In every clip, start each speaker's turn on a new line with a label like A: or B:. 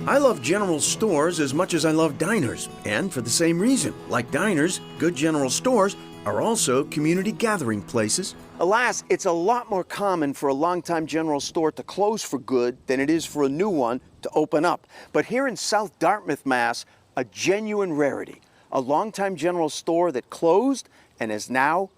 A: I love general stores as much as I love diners, and for the same reason. Like diners, good general stores are also community gathering places. Alas, it's a lot more common for a longtime general store to close for good than it is for a new one to open up. But here in South Dartmouth, Mass., a genuine rarity. A longtime general store that closed and is now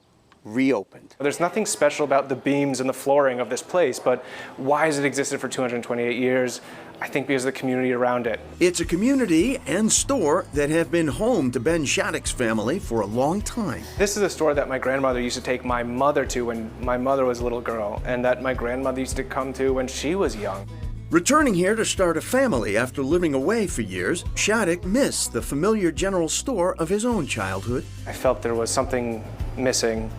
A: reopened.
B: There's nothing special about the beams and the flooring of this place, but why has it existed for 228 years? I think because of the community around it.
A: It's a community and store that have been home to Ben Shattuck's family for a long time.
B: This is a store that my grandmother used to take my mother to when my mother was a little girl, and that my grandmother used to come to when she was young.
A: Returning here to start a family after living away for years, Shattuck missed the familiar general store of his own childhood.
B: I felt there was something missing,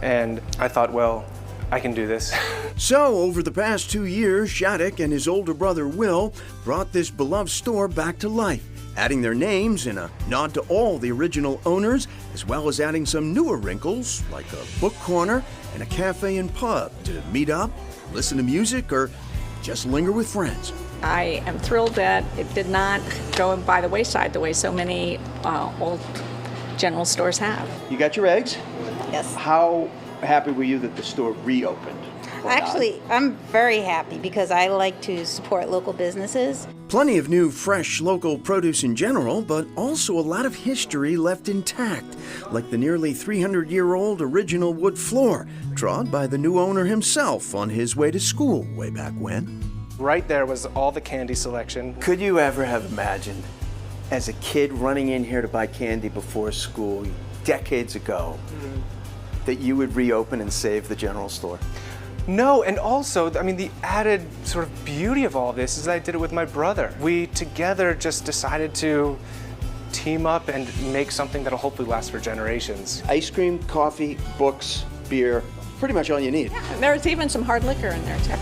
B: and I thought, well, I can do this.
A: So, over the past 2 years, Shattuck and his older brother Will brought this beloved store back to life, adding their names in a nod to all the original owners, as well as adding some newer wrinkles, like a book corner and a cafe and pub to meet up, listen to music, or just linger with friends.
C: I am thrilled that it did not go by the wayside the way so many old general stores have.
A: You got your eggs?
D: Yes.
A: How happy were you that the store reopened?
D: Actually, I'm very happy because I like to support local businesses.
A: Plenty of new, fresh, local produce in general, but also a lot of history left intact, like the nearly 300-year-old original wood floor, trod by the new owner himself on his way to school way back when.
B: Right there was all the candy selection.
A: Could you ever have imagined, as a kid running in here to buy candy before school decades ago, that you would reopen and save the general store?
B: No, and also, I mean, the added sort of beauty of all of this is that I did it with my brother. We together just decided to team up and make something that'll hopefully last for generations.
A: Ice cream, coffee, books, beer, pretty much all you need.
C: Yeah, there's even some hard liquor in there, too.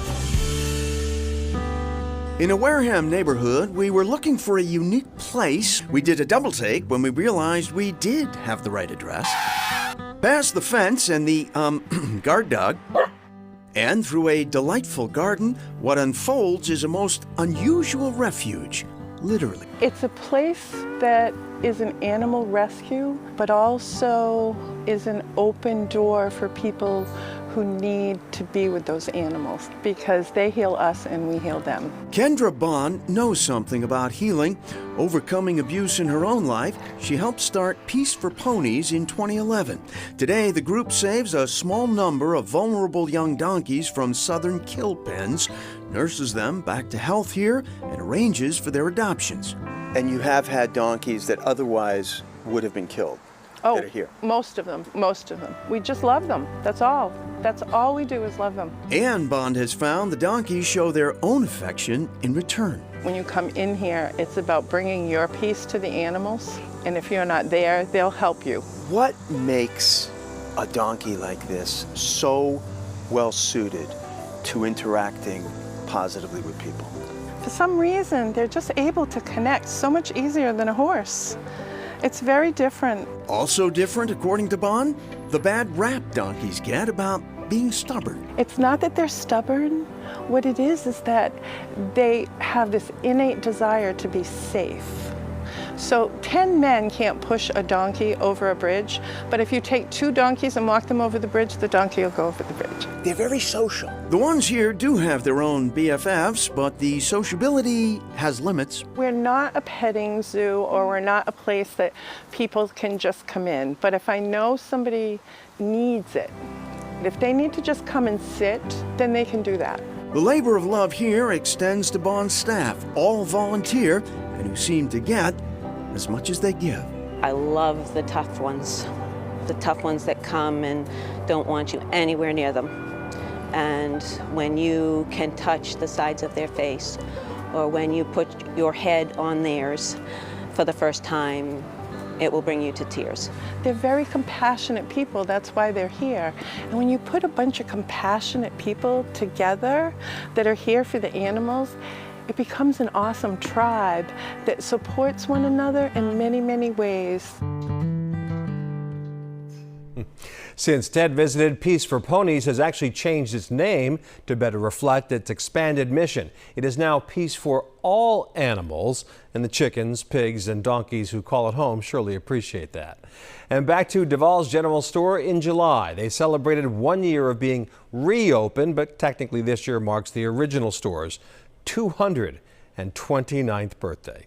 A: In a Wareham neighborhood, we were looking for a unique place. We did a double take when we realized we did have the right address. Past the fence and the, guard dog, and through a delightful garden, what unfolds is a most unusual refuge, literally.
E: It's a place that is an animal rescue, but also is an open door for people who need to be with those animals because they heal us and we heal them.
A: Kendra Bond knows something about healing. Overcoming abuse in her own life, she helped start Peace for Ponies in 2011. Today, the group saves a small number of vulnerable young donkeys from southern kill pens, nurses them back to health here, and arranges for their adoptions. And you have had donkeys that otherwise would have been killed.
E: Oh,
A: that are here.
E: most of them. We just love them, that's all. That's all we do is love them.
A: And Bond has found the donkeys show their own affection in return.
E: When you come in here, it's about bringing your peace to the animals, and if you're not there, they'll help you.
A: What makes a donkey like this so well suited to interacting positively with people?
E: For some reason, they're just able to connect so much easier than a horse. It's very different.
A: Also different, according to Bond, the bad rap donkeys get about being stubborn.
E: It's not that they're stubborn. What it is that they have this innate desire to be safe. So 10 men can't push a donkey over a bridge, but if you take 2 donkeys and walk them over the bridge, the donkey will go over the bridge.
A: They're very social. The ones here do have their own BFFs, but the sociability has limits.
E: We're not a petting zoo, or we're not a place that people can just come in. But if I know somebody needs it, if they need to just come and sit, then they can do that.
A: The labor of love here extends to Bond's staff, all volunteer, and who seem to get as much as they give.
F: I love the tough ones that come and don't want you anywhere near them. And when you can touch the sides of their face, or when you put your head on theirs for the first time, it will bring you to tears.
E: They're very compassionate people, that's why they're here. And when you put a bunch of compassionate people together that are here for the animals, it becomes an awesome tribe that supports one another in many, many ways.
G: Since Ted visited, Peace for Ponies has actually changed its name to better reflect its expanded mission. It is now Peace for all animals, and the chickens, pigs, and donkeys who call it home surely appreciate that. And back to Duval's General Store in July. They celebrated 1 year of being reopened, but technically this year marks the original store's 229th birthday.